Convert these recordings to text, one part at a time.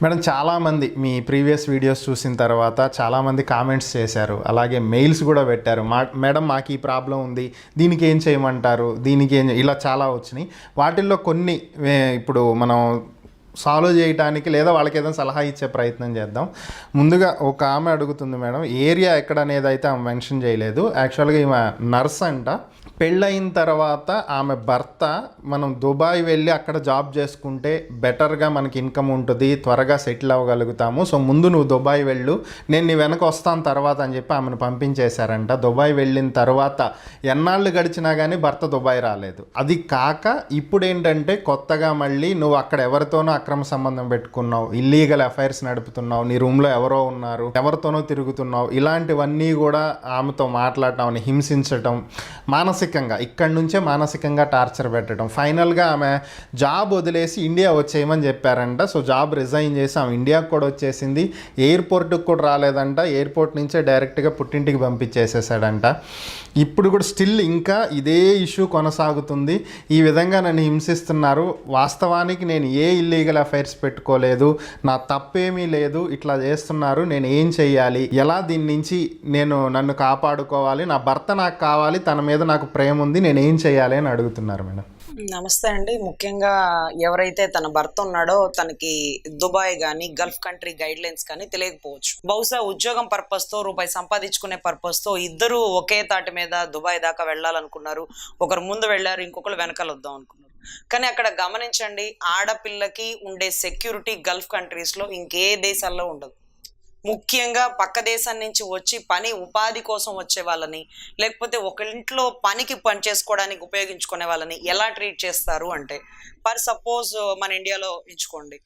Madam చాలామంది మీ previous videos చూసిన తర్వాత చాలామంది కామెంట్స్ చేశారు, అలాగే మెయిల్స్ కూడా పెట్టారు. మేడం మాకు ఈ ప్రాబ్లం ఉంది, దీనికి ఏం చేయమంటారు, దీనికి ఏం ఇలా చాలా వచ్చినాయి. వాటిల్లో కొన్ని ఇప్పుడు మనం సాల్వ్ చేయడానికి లేదా వాళ్ళకి ఏదైనా సలహా ఇచ్చే ప్రయత్నం చేద్దాం. ముందుగా ఒక ఆమె అడుగుతుంది మేడం, ఏరియా ఎక్కడ అనేది అయితే ఆమె మెన్షన్ చేయలేదు. యాక్చువల్గా ఈమె నర్స్ అంట. పెళ్ళయిన తర్వాత ఆమె భర్త మనం దుబాయ్ వెళ్ళి అక్కడ జాబ్ చేసుకుంటే బెటర్గా మనకి ఇన్కమ్ ఉంటుంది, త్వరగా సెటిల్ అవ్వగలుగుతాము, సో ముందు నువ్వు దుబాయ్ వెళ్ళు, నేను నీ వెనక వస్తాను తర్వాత అని చెప్పి ఆమెను పంపించేశారంట. దుబాయ్ వెళ్ళిన తర్వాత ఎన్నాళ్ళు గడిచినా కానీ భర్త దుబాయ్ రాలేదు. అది కాక ఇప్పుడు ఏంటంటే కొత్తగా మళ్ళీ నువ్వు అక్కడ ఎవరితోనో అక్రమ సంబంధం పెట్టుకున్నావు, ఇల్లీగల్ అఫైర్స్ నడుపుతున్నావు, నీ రూమ్లో ఎవరో ఉన్నారు, ఎవరితోనో తిరుగుతున్నావు, ఇలాంటివన్నీ కూడా ఆమెతో మాట్లాడటం, హింసించటం, మానసికంగా ఇక్కడి నుంచే మానసికంగా టార్చర్ పెట్టడం. ఫైనల్గా ఆమె జాబ్ వదిలేసి ఇండియా వచ్చేయమని చెప్పారంట. సో జాబ్ రిజైన్ చేసి ఆమె ఇండియాకు కూడా వచ్చేసింది. ఎయిర్పోర్ట్కి కూడా రాలేదంట, ఎయిర్పోర్ట్ నుంచే డైరెక్ట్గా పుట్టింటికి పంపించేసేసాడంట. ఇప్పుడు కూడా స్టిల్ ఇంకా ఇదే ఇష్యూ కొనసాగుతుంది. ఈ విధంగా నన్ను హింసిస్తున్నారు, వాస్తవానికి నేను ఏ ఇల్లీగల్ అఫైర్స్ పెట్టుకోలేదు, నా తప్పేమీ లేదు, ఇట్లా చేస్తున్నారు, నేను ఏం చెయ్యాలి, ఎలా దీని నుంచి నన్ను కాపాడుకోవాలి, నా భర్త నాకు కావాలి, తన మీద నాకు ప్రేమ ఉంది, నేను ఏం చేయాలి అని అడుగుతున్నారు మేడం. నమస్తే అండి. ముఖ్యంగా ఎవరైతే తన భర్త ఉన్నాడో తనకి దుబాయ్ కానీ గల్ఫ్ కంట్రీ గైడ్ లైన్స్ కానీ తెలియకపోవచ్చు. బహుశా ఉద్యోగం పర్పస్ తో రూపాయి సంపాదించుకునే పర్పస్ తో ఇద్దరు ఒకే తాటి మీద దుబాయ్ దాకా వెళ్ళాలనుకున్నారు. ఒకరు ముందు వెళ్ళారు, ఇంకొకరు వెనకాల వద్దాం అనుకున్నారు. కానీ అక్కడ గమనించండి, ఆడపిల్లకి ఉండే సెక్యూరిటీ గల్ఫ్ కంట్రీస్ లో ఇంకే దేశాల్లో ఉండదు. ముఖ్యంగా పక్క దేశం నుంచి వచ్చి పని ఉపాధి కోసం వచ్చే వాళ్ళని, లేకపోతే ఒక ఇంట్లో పనికి పని చేసుకోవడానికి ఉపయోగించుకునే వాళ్ళని ఎలా ట్రీట్ చేస్తారు అంటే, సపోజ్ మన ఇండియాలో ఎంచుకోండి.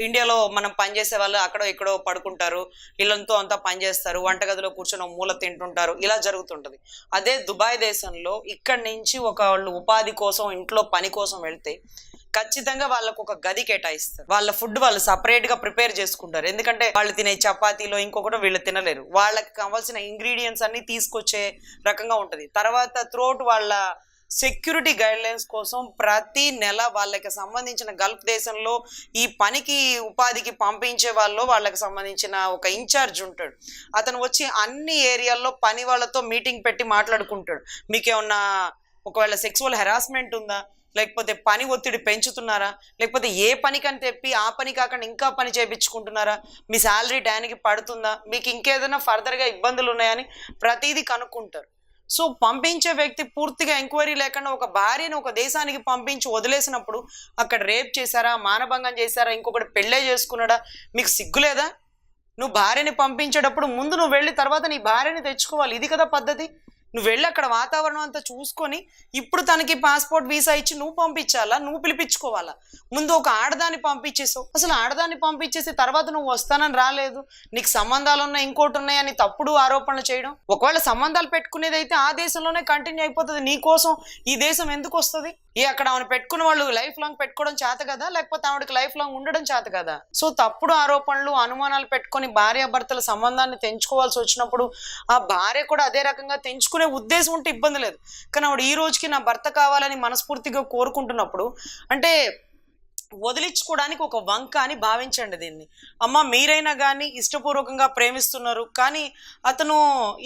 ఇండియాలో మనం పనిచేసే వాళ్ళు అక్కడో ఇక్కడో పడుకుంటారు, ఇళ్ళంతో అంతా పని చేస్తారు, వంటగదిలో కూర్చొని మూల తింటుంటారు, ఇలా జరుగుతుంటది. అదే దుబాయ్ దేశంలో ఇక్కడి నుంచి వాళ్ళు ఉపాధి కోసం ఇంట్లో పని కోసం వెళ్తే ఖచ్చితంగా వాళ్ళకు ఒక గది కేటాయిస్తారు. వాళ్ళ ఫుడ్ వాళ్ళు సపరేట్ గా ప్రిపేర్ చేసుకుంటారు. ఎందుకంటే వాళ్ళు తినే చపాతీలో ఇంకొకటి వీళ్ళు తినలేరు. వాళ్ళకి కావాల్సిన ఇంగ్రీడియంట్స్ అన్ని తీసుకొచ్చే రకంగా ఉంటది. తర్వాత త్రూఅవుట్ వాళ్ళ సెక్యూరిటీ గైడ్ లైన్స్ కోసం ప్రతి నెల వాళ్ళకి సంబంధించిన గల్ఫ్ దేశంలో ఈ పనికి ఉపాధికి పంపించే వాళ్ళకి సంబంధించిన ఒక ఇన్ఛార్జ్ ఉంటాడు. అతను వచ్చి అన్ని ఏరియాల్లో పని వాళ్ళతో మీటింగ్ పెట్టి మాట్లాడుకుంటాడు. మీకేమన్నా ఒకవేళ సెక్సువల్ హెరాస్మెంట్ ఉందా, లేకపోతే పని ఒత్తిడి పెంచుతున్నారా, లేకపోతే ఏ పనికని తెప్పి ఆ పని కాకుండా ఇంకా పని చేయించుకుంటున్నారా, మీ శాలరీ టైంకి పడుతుందా, మీకు ఇంకేదైనా ఫర్దర్గా ఇబ్బందులు ఉన్నాయని ప్రతిదీ కనుక్కుంటారు. సో పంపించే వ్యక్తి పూర్తిగా ఎంక్వైరీ లేకుండా ఒక భార్యను ఒక దేశానికి పంపించి వదిలేసినప్పుడు అక్కడ రేప్ చేశారా, మానభంగం చేశారా, ఇంకొకటి పెళ్ళే చేసుకున్నాడా, మీకు సిగ్గులేదా? నువ్వు భార్యని పంపించేటప్పుడు ముందు నువ్వు వెళ్ళి తర్వాత నీ భార్యని తెచ్చుకోవాలి. ఇది కదా పద్ధతి. నువ్వు వెళ్ళి అక్కడ వాతావరణం అంతా చూసుకొని ఇప్పుడు తనకి పాస్పోర్ట్ వీసా ఇచ్చి నువ్వు పంపించాలా, నువ్వు పిలిపించుకోవాలా? ముందు ఒక ఆడదాన్ని పంపించేసావు. అసలు ఆడదాన్ని పంపించేసి తర్వాత నువ్వు వస్తానని రాలేదు, నీకు సంబంధాలు ఉన్నాయి, ఇంకోటి ఉన్నాయని తప్పుడు ఆరోపణలు చేయడం. ఒకవేళ సంబంధాలు పెట్టుకునేది అయితే ఆ దేశంలోనే కంటిన్యూ అయిపోతుంది. నీ కోసం ఈ దేశం ఎందుకు వస్తుంది? అక్కడ ఆమెను పెట్టుకున్న వాళ్ళు లైఫ్ లాంగ్ పెట్టుకోవడం చేత కదా, లేకపోతే ఆవిడకి లైఫ్ లాంగ్ ఉండడం చేత కదా? సో తప్పుడు ఆరోపణలు, అనుమానాలు పెట్టుకొని భార్యాభర్తల సంబంధాన్ని తెంచుకోవాల్సి వచ్చినప్పుడు ఆ భార్య కూడా అదే రకంగా తెంచుకునే ఉద్దేశం ఉంటే ఇబ్బంది లేదు. కానీ ఆవిడ ఈ రోజుకి నా భర్త కావాలని మనస్ఫూర్తిగా కోరుకుంటున్నప్పుడు అంటే వదిలించుకోవడానికి ఒక వంక అని భావించండి దీన్ని. అమ్మ మీరైనా కానీ ఇష్టపూర్వకంగా ప్రేమిస్తున్నారు, కానీ అతను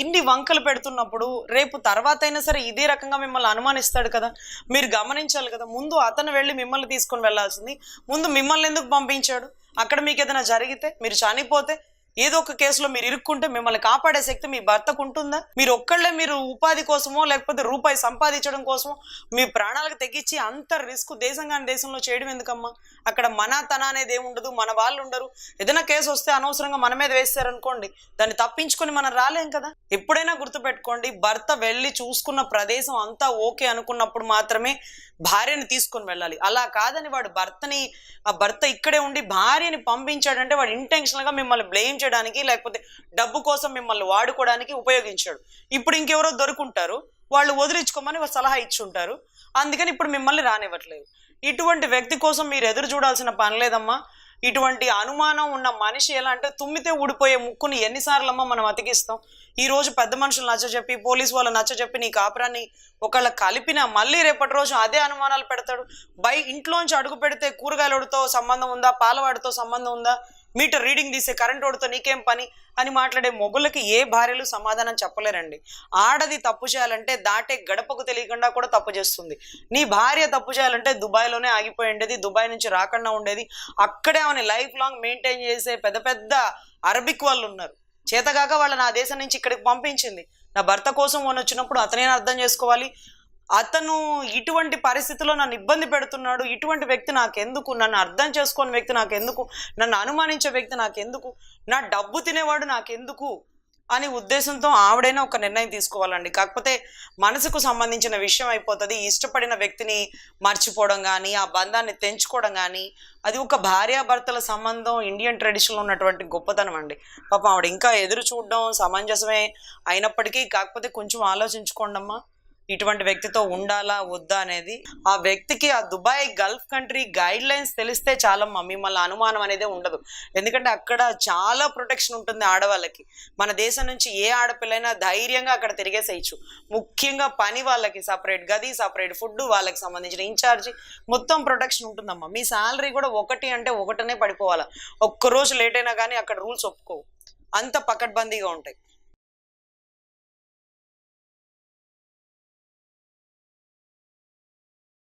ఇన్ని వంకలు పెడుతున్నప్పుడు రేపు తర్వాత అయినా సరే ఇదే రకంగా మిమ్మల్ని అనుమానిస్తాడు కదా. మీరు గమనించాలి కదా, ముందు అతను వెళ్ళి మిమ్మల్ని తీసుకొని వెళ్లాల్సింది. ముందు మిమ్మల్ని ఎందుకు పంపించాడు? అక్కడ మీకు ఏదైనా జరిగితే, మీరు చనిపోతే, ఏదో ఒక కేసులో మీరు ఇరుక్కుంటే మిమ్మల్ని కాపాడే శక్తి మీ భర్తకు ఉంటుందా? మీరు ఒక్కళ్ళే మీరు ఉపాధి కోసమో లేకపోతే రూపాయి సంపాదించడం కోసమో మీ ప్రాణాలకు తెగించి అంత రిస్క్ దేశం కాని దేశంలో చేయడం ఎందుకమ్మా? అక్కడ మన తన అనేది ఏముండదు, మన వాళ్ళు ఉండరు. ఏదైనా కేసు వస్తే అనవసరంగా మన మీద వేస్తారనుకోండి, దాన్ని తప్పించుకొని మనం రాలేం కదా. ఎప్పుడైనా గుర్తుపెట్టుకోండి, భర్త వెళ్ళి చూసుకున్న ప్రదేశం అంతా ఓకే అనుకున్నప్పుడు మాత్రమే భార్యని తీసుకొని వెళ్ళాలి. అలా కాదని వాడు భర్త ఇక్కడే ఉండి భార్యని పంపించాడంటే వాడు ఇంటెన్షనల్ గా మిమ్మల్ని బ్లేమ్ చేయడానికి లేకపోతే డబ్బు కోసం మిమ్మల్ని వాడుకోవడానికి ఉపయోగించాడు. ఇప్పుడు ఇంకెవరో దొరుకుంటారు, వాళ్ళు వదిలించుకోమని సలహా ఇచ్చి ఉంటారు, అందుకని ఇప్పుడు మిమ్మల్ని రానివ్వట్లేదు. ఇటువంటి వ్యక్తి కోసం మీరు ఎదురు చూడాల్సిన పని లేదమ్మా. ఇటువంటి అనుమానం ఉన్న మనిషి ఎలా అంటే తుమ్మితే ఊడిపోయే ముక్కుని ఎన్నిసార్లమ్మా మనం అతికిస్తాం. ఈ రోజు పెద్ద మనుషులు నచ్చజెప్పి, పోలీసు వాళ్ళు నచ్చజెప్పి నీ కాపురాన్ని ఒకళ్ళ కలిపినా మళ్ళీ రేపటి రోజు అదే అనుమానాలు పెడతాడు. ఇంట్లోంచి అడుగు పెడితే కూరగాయలతో సంబంధం ఉందా, పాలవాడితో సంబంధం ఉందా, మీటర్ రీడింగ్ తీసే కరెంట్ వాడితో నీకేం పని అని మాట్లాడే మొగుళ్ళకి ఏ భార్యలు సమాధానం చెప్పలేరండి. ఆడది తప్పు చేయాలంటే దాటే గడపకు తెలియకుండా కూడా తప్పు చేస్తుంది. నీ భార్య తప్పు చేయాలంటే దుబాయ్లోనే ఆగిపోయి ఉండేది, దుబాయ్ నుంచి రాకుండా ఉండేది. అక్కడే ఆమె లైఫ్ లాంగ్ మెయింటైన్ చేసే పెద్ద పెద్ద అరబిక్ వాళ్ళు ఉన్నారు. చేతగాక వాళ్ళ నా దేశం నుంచి ఇక్కడికి పంపించింది. నా భర్త కోసం వచ్చినప్పుడు అతనేనా అర్థం చేసుకోవాలి. అతను ఇటువంటి పరిస్థితుల్లో నన్ను ఇబ్బంది పెడుతున్నాడు, ఇటువంటి వ్యక్తి నాకెందుకు, నన్ను అర్థం చేసుకోని వ్యక్తి నాకెందుకు, నన్ను అనుమానించే వ్యక్తి నాకెందుకు, నా డబ్బు తినేవాడు నాకెందుకు అని ఉద్దేశంతో ఆవిడైనా ఒక నిర్ణయం తీసుకోవాలండి. కాకపోతే మనసుకు సంబంధించిన విషయం అయిపోతుంది. ఇష్టపడిన వ్యక్తిని మర్చిపోవడం కానీ, ఆ బంధాన్ని తెంచుకోవడం కానీ, అది ఒక భార్యాభర్తల సంబంధం ఇండియన్ ట్రెడిషన్లో ఉన్నటువంటి గొప్పతనం అండి. పాపం ఆవిడ ఇంకా ఎదురు చూడడం సమంజసమే అయినప్పటికీ, కాకపోతే కొంచెం ఆలోచించుకోండి అమ్మా, ఇటువంటి వ్యక్తితో ఉండాలా వద్దా అనేది. ఆ వ్యక్తికి ఆ Dubai Gulf country guide lines తెలిస్తే చాలమ్మా, మిమ్మల్ని అనుమానం అనేది ఉండదు. ఎందుకంటే అక్కడ చాలా ప్రొటెక్షన్ ఉంటుంది ఆడవాళ్ళకి. మన దేశం నుంచి ఏ ఆడపిల్లైనా ధైర్యంగా అక్కడ తిరిగేసేయచ్చు. ముఖ్యంగా పని వాళ్ళకి సపరేట్ గది, సపరేట్ ఫుడ్, వాళ్ళకి సంబంధించిన ఇన్ఛార్జి, మొత్తం ప్రొటెక్షన్ ఉంటుందమ్మా. మీ శాలరీ కూడా 1 అంటే 1నే పడిపోవాలా. ఒక్కరోజు లేట్ అయినా కానీ అక్కడ రూల్స్ ఒప్పుకోవు, అంత పకడ్బందీగా ఉంటాయి.